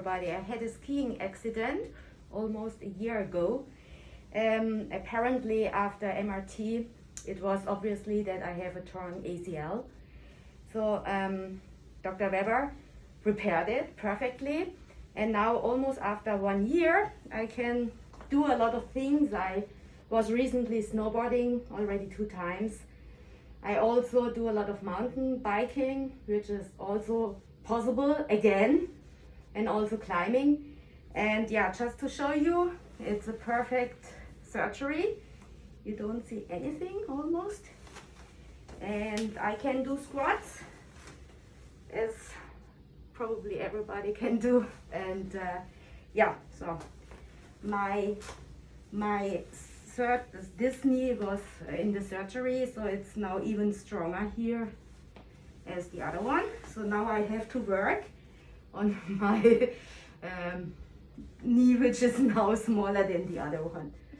everybody. I had a skiing accident almost a year ago. Apparently after MRT, it was obviously that I have a torn ACL. So Dr. Weber repaired it perfectly. And now almost after 1 year, I can do a lot of things. I was recently snowboarding already 2 times. I also do a lot of mountain biking, which is also possible again, and also climbing. And yeah, just to show you, it's a perfect surgery. You don't see anything almost. And I can do squats, as probably everybody can do. And yeah, so this knee was in the surgery, so it's now even stronger here as the other one. So now I have to work on my knee, which is now smaller than the other one.